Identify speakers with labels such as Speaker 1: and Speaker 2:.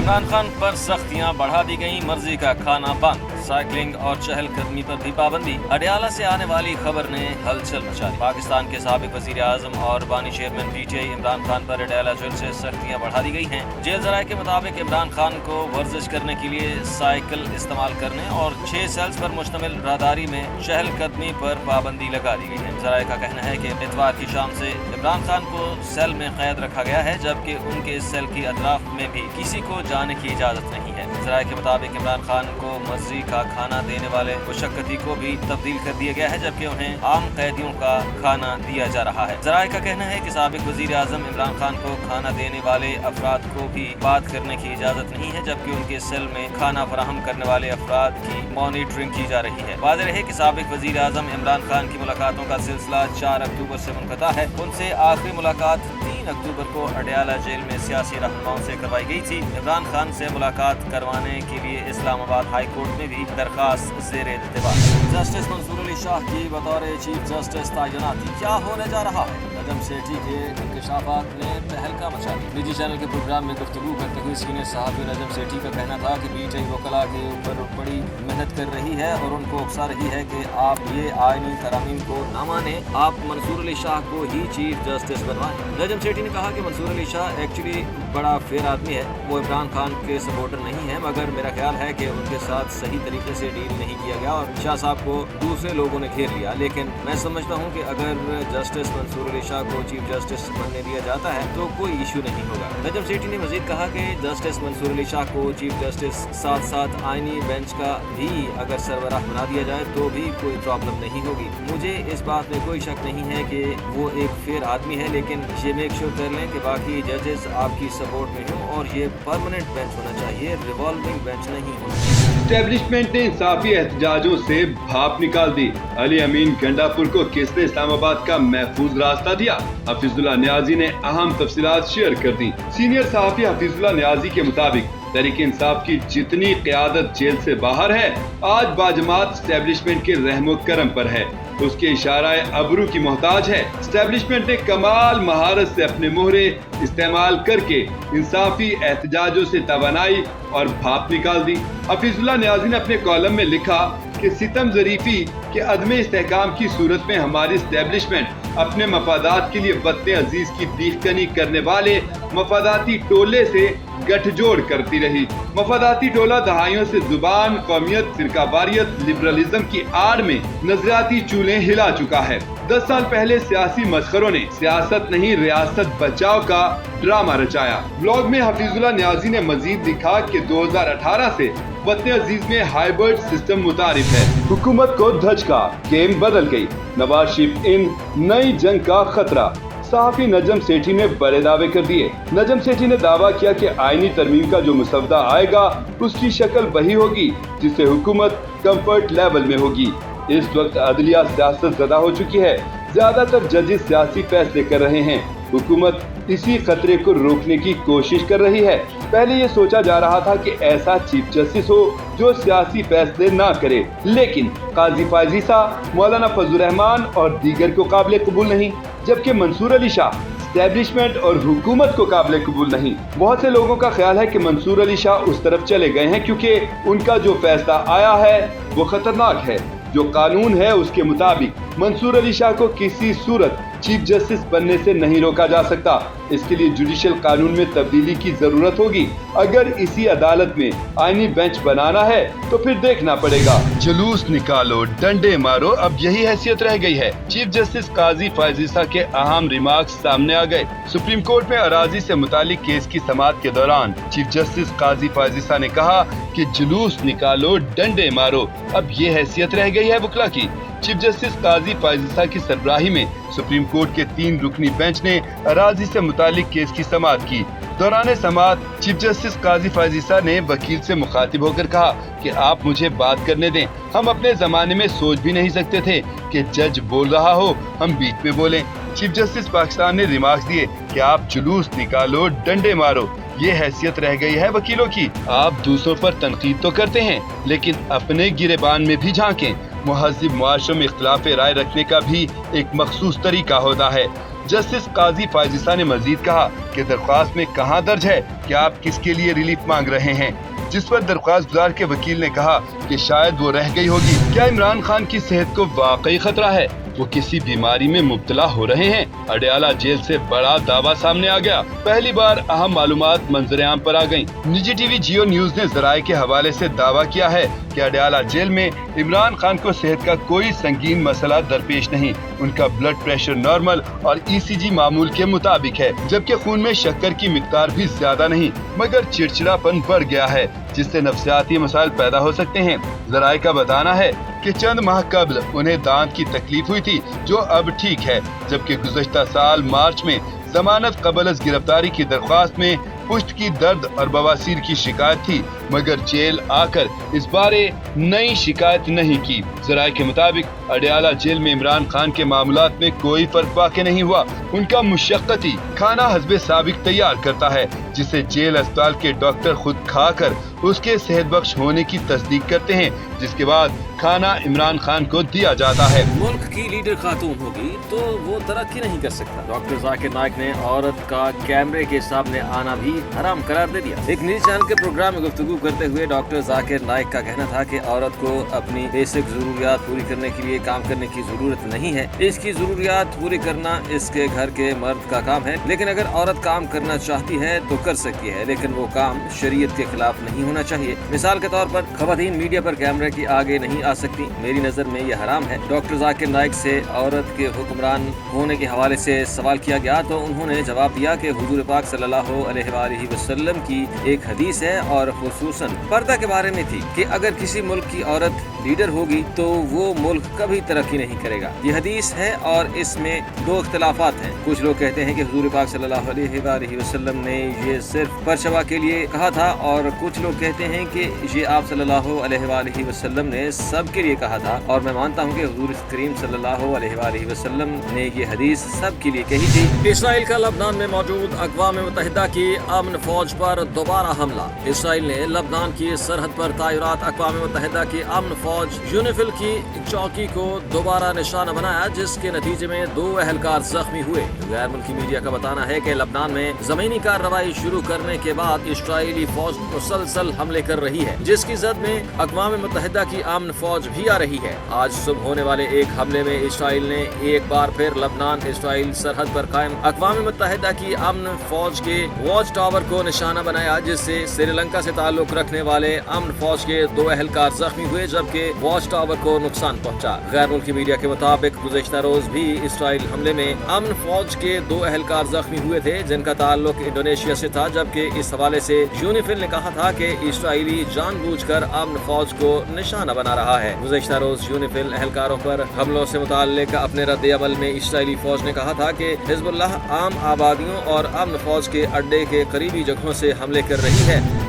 Speaker 1: इमरान खान पर सख्तियां बढ़ा दी गई, मर्जी का खाना बंद, साइकिलिंग और चहल कदमी पर भी पाबंदी। अडयाला से आने वाली खबर ने हलचल मचा दी। पाकिस्तान के साबिक वजीर आजम और बानी चेयरमैन PTI इमरान खान पर अडयाला जेल से सख्तियां बढ़ा दी गई हैं। जेल जराये के मुताबिक इमरान खान को वर्जिश करने के लिए साइकिल इस्तेमाल करने और 6 सेल्स पर मुश्तमिल राहदारी में चहल कदमी पर पाबंदी लगा दी गई है। जराये का कहना है कि इतवार की शाम से इमरान खान को सेल में कैद रखा गया है, जबकि उनके सेल की अतराफ में भी किसी को जाने की इजाजत नहीं है। जराये के मुताबिक इमरान खान को मर्जी का खाना देने वाले मुशक्कती को भी तब्दील कर दिया गया है, जबकि उन्हें आम कैदियों का खाना दिया जा रहा है। जराये का कहना है कि साबिक वजीर आजम इमरान खान को खाना देने वाले अफराद को भी बात करने की इजाजत नहीं है, जबकि उनके सेल में खाना फराहम करने वाले अफराद की मॉनिटरिंग की जा रही है। वाज़ेह रहे कि साबिक वजीर आजम इमरान खान की मुलाकातों का सिलसिला 4 अक्टूबर से मुनक़ता है। उनसे आखिरी मुलाकात 3 अक्टूबर को अडयाला जेल में सियासी रहनुमाओं से करवाई गई थी। इमरान खान से मुलाकात करवाने के लिए इस्लामाबाद हाई कोर्ट में भी दरखास्त ज़ेर इंतज़ार है। जस्टिस मंसूर अली शाह की बतौर चीफ जस्टिस तैनाती, क्या होने जा रहा है? नजम सेठी के इंकशाफात ने तहलका मचा दी। निजी चैनल के प्रोग्राम में गुफ्तगू करते हुए सीनियर सहाफ़ी नजम सेठी का कहना था कि PTI वकला के ऊपर बड़ी मेहनत कर रही है और उनको उकसा रही है कि आप ये आईनी तरामीम को ना माने, आप मंसूर अली शाह को ही चीफ जस्टिस बनवाएं। नजम सेठी ने कहा कि मंसूर अली शाह एक्चुअली बड़ा फेयर आदमी है, वो इमरान खान के सपोर्टर नहीं है, मगर मेरा ख्याल है कि उनके साथ सही तरीके से डील नहीं किया गया और शाह साहब को दूसरे लोगों ने घेर लिया। लेकिन मैं समझता हूँ कि अगर जस्टिस मंसूर अली शाह को चीफ जस्टिस बनने दिया जाता है तो कोई इशू नहीं होगा। नजम सेठी ने मजीद कहा कि जस्टिस मंसूर अली शाह को चीफ जस्टिस साथ साथ आईनी बेंच का भी अगर सरबराह बना दिया जाए तो भी कोई प्रॉब्लम नहीं होगी। मुझे इस बात में कोई शक नहीं है कि वो एक फेयर आदमी है, लेकिन ये मेक श्योर कर लें कि बाकी जजेस आपकी सपोर्ट में हों और ये परमानेंट बेंच होना चाहिए, रिवॉल्विंग बेंच नहीं होना।
Speaker 2: एस्टेब्लिशमेंट ने इंसाफी एहतजाजों से भाप निकाल दी। अली अमीन गंडापुर को किसने इस्लामाबाद का महफूज रास्ता दिया? हफीजुल्लाह नियाजी ने अहम तफसीलात शेयर कर दी। सीनियर सहाफी हफीजुल्लाह नियाजी के मुताबिक तहरीक इंसाफ की जितनी क़यादत जेल से बाहर है, आज बाजमात एस्टेब्लिशमेंट के रहमो करम पर है, उसके इशाराए अबरू की मोहताज है। एस्टेब्लिशमेंट ने कमाल महारत से अपने मोहरे इस्तेमाल करके इंसाफी एहतजाजों से तवानाई और भाप निकाल दी। हफीजुल्लाह नियाजी ने अपने कॉलम में लिखा कि सितम ज़रीफ़ी के अदम इस्तेहकाम की सूरत में हमारी एस्टेब्लिशमेंट अपने मफादात के लिए वतन अजीज की दीखकनी करने वाले मफादाती टोले से गठजोड़ करती रही। मफादाती टोला दहाइयों से जुबान, कौमियत, फिरकावारियत, लिबरलिज्म की आड़ में नजरियाती चूल्हे हिला चुका है। 10 साल पहले सियासी मस्खरों ने सियासत नहीं रियासत बचाओ का ड्रामा रचाया। ब्लॉग में हफीजुल्लाह नियाजी ने मजीद लिखा कि 2018 से वतन अजीज में हाइब्रिड सिस्टम मुतारिफ है। हुकूमत को धचका, गेम बदल गई, नवाज शरीफ इन नई जंग का खतरा। सहाफी नजम सेठी ने बड़े दावे कर दिए। नजम सेठी ने दावा किया कि आईनी तरमीम का जो मसवदा आएगा उसकी शक्ल वही होगी जिससे हुकूमत कंफर्ट लेवल में होगी। इस वक्त अदलिया सियासत ज़दा हो चुकी है, ज्यादातर जजेस सियासी फैसले कर रहे हैं। हुकूमत इसी खतरे को रोकने की कोशिश कर रही है। पहले ये सोचा जा रहा था कि ऐसा चीफ जस्टिस हो जो सियासी फैसले ना करे, लेकिन काजी फायजीसा, मौलाना फजलुर रहमान और दीगर को काबिल कबूल नहीं, जबकि मंसूर अली शाह एस्टेब्लिशमेंट और हुकूमत को काबिल कबूल नहीं। बहुत से लोगों का ख्याल है कि मंसूर अली शाह उस तरफ चले गए हैं क्योंकि उनका जो फैसला आया है वो खतरनाक है। जो कानून है उसके मुताबिक मंसूर अली शाह को किसी सूरत चीफ जस्टिस बनने से नहीं रोका जा सकता। इसके लिए जुडिशल कानून में तब्दीली की जरूरत होगी। अगर इसी अदालत में आईनी बेंच बनाना है तो फिर देखना पड़ेगा। जुलूस निकालो, डंडे मारो, अब यही हैसियत रह गई है। चीफ जस्टिस काजी फायजीसा के अहम रिमार्क्स सामने आ गए। सुप्रीम कोर्ट में अराजी से मुतालिक केस की समाअत के दौरान चीफ जस्टिस काजी फायजीसा ने कहा कि जुलूस निकालो, डंडे मारो, अब ये हैसियत रह गई है वकला की। चीफ जस्टिस काजी फायजीसा की सरबराही में सुप्रीम कोर्ट के 3 रुकनी बेंच ने अराजी से मुतालिक केस की समाअत की। दौरान समाअत चीफ जस्टिस काजी फायजीसा ने वकील से मुखातिब होकर कहा कि आप मुझे बात करने दें, हम अपने जमाने में सोच भी नहीं सकते थे कि जज बोल रहा हो हम बीच में बोलें। चीफ जस्टिस पाकिस्तान ने रिमार्क्स दिए कि आप जुलूस निकालो, डंडे मारो, ये हैसियत रह गई है वकीलों की। आप दूसरों पर तनकीद तो करते हैं लेकिन अपने गिरेबान में भी झांकें। मुहज़्ज़िब मुआशरों में इख्तिलाफ राय रखने का भी एक मखसूस तरीका होता है। जस्टिस काजी फायजिसा ने मजीद कहा कि दरख्वास्त में कहां दर्ज है कि आप किसके लिए रिलीफ मांग रहे हैं, जिस पर दरख्वास्त गुजार के वकील ने कहा कि शायद वो रह गई होगी। क्या इमरान खान की सेहत को वाकई खतरा है, वो किसी बीमारी में मुब्तला हो रहे हैं? अडयाला जेल से बड़ा दावा सामने आ गया। पहली बार अहम मालूमात मंजरेआम पर आ गयी। निजी टीवी जियो न्यूज ने जराये के हवाले से दावा किया है कि अडयाला जेल में इमरान खान को सेहत का कोई संगीन मसला दरपेश नहीं। उनका ब्लड प्रेशर नॉर्मल और ECG मामूल के मुताबिक है, जबकि खून में शक्कर की मिकदार भी ज्यादा नहीं, मगर चिड़चिड़ापन बढ़ गया है, जिससे नफ्सियाती मसाइल पैदा हो सकते हैं। जराये का बताना है कि चंद माह कबल उन्हें दांत की तकलीफ हुई थी, जो अब ठीक है, जबकि गुज़श्ता साल मार्च में जमानत कबल गिरफ्तारी की दरख्वास्त में पुश्त की दर्द और बवासीर की शिकायत थी, मगर जेल आकर इस बारे नई शिकायत नहीं की। जराये के मुताबिक अडयाला जेल में इमरान खान के मामलात में कोई फर्क वाक़ नहीं हुआ। उनका मुशक्क़ती खाना हस्बे साबिक तैयार करता है, जिसे जेल अस्पताल के डॉक्टर खुद खाकर उसके सेहत बख्श होने की तस्दीक करते हैं, जिसके बाद खाना इमरान खान को दिया जाता है।
Speaker 1: मुल्क की लीडर खातून होगी तो वो तरक्की नहीं कर सकता। डॉक्टर जाकिर नाइक ने औरत का कैमरे के सामने आना भी हराम करार दे दिया। एक निजी चैनल के प्रोग्राम में गुफ्तगू करते हुए डॉक्टर जाकिर नाइक का कहना था कि औरत को अपनी बेसिक जरूरियात पूरी करने के लिए काम करने की जरूरत नहीं है। इसकी जरूरियात पूरी करना इसके घर के मर्द का काम है, लेकिन अगर औरत काम करना चाहती है तो कर सकती है, लेकिन वो काम शरीयत के खिलाफ नहीं होना चाहिए। मिसाल के तौर पर खवातीन मीडिया पर कैमरे के आगे नहीं आ सकती। मेरी नजर में ये हराम है। डॉक्टर जाकिर नाइक से औरत के हुक्मरान होने के हवाले से सवाल किया गया तो उन्होंने जवाब दिया कि हुजूर पाक सल्लल्लाहु अलैहि वसल्लम की एक हदीस है और खुसूसन पर्दा के बारे में थी कि अगर किसी मुल्क की औरत लीडर होगी तो वो मुल्क कभी तरक्की नहीं करेगा। ये हदीस है और इसमें दो इख्तिलाफात हैं। कुछ लोग कहते हैं कि हुजूर पाक सल्लल्लाहु अलैहि वसल्लम ने ये सिर्फ परछवा के लिए कहा था, और कुछ लोग कहते हैं कि ये आप सल्लल्लाहु अलैहि वसल्लम ने सब के लिए कहा था। और मैं मानता हूँ कि हुजूर करीम सल्लल्लाहु अलैहि वसल्लम ने ये हदीस सब के लिए कही थी। इसराइल का लबनान में मौजूद अक़वाम मुत्तहिदा की अमन फौज पर दोबारा हमला। इसराइल ने लबनान की सरहद पर तायरात अक़वाम मुत्तहिदा की अमन फौज यूनिफिल की चौकी को दोबारा निशाना बनाया, जिसके नतीजे में 2 एहलकार जख्मी हुए। गैर मुल्की मीडिया का बताना है कि लबनान में जमीनी कार्रवाई शुरू करने के बाद इस्राएली फौज मुसलसल हमले कर रही है, जिसकी जद में अक़वाम मुत्तहिदा की अमन फौज भी आ रही है। आज सुबह होने वाले एक हमले में इसराइल ने एक बार फिर लबनान इसराइल सरहद पर कायम अक़वाम मुत्तहिदा की अमन फौज के वॉच टावर को निशाना बनाया, जिससे श्रीलंका से ताल्लुक रखने वाले अमन फौज के 2 एहलकार जख्मी हुए, जबकि वॉच टावर को नुकसान पहुंचा। गैर मुल्की मीडिया के मुताबिक गुज़श्ता रोज भी इसराइल हमले में अमन फौज के 2 एहलकार जख्मी हुए थे, जिनका ताल्लुक इंडोनेशिया से था, जबकि इस हवाले से यूनिफिल ने कहा था कि इसराइली जानबूझकर अमन फौज को निशाना बना रहा है। गुज़श्ता रोज यूनिफिल एहलकारों पर हमलों से मुताल्लिक अपने रद्द अमल में इसराइली फौज ने कहा था कि हिज़्बुल्लाह आम आबादियों और अमन फौज के अड्डे के करीबी जगहों से हमले कर रही है।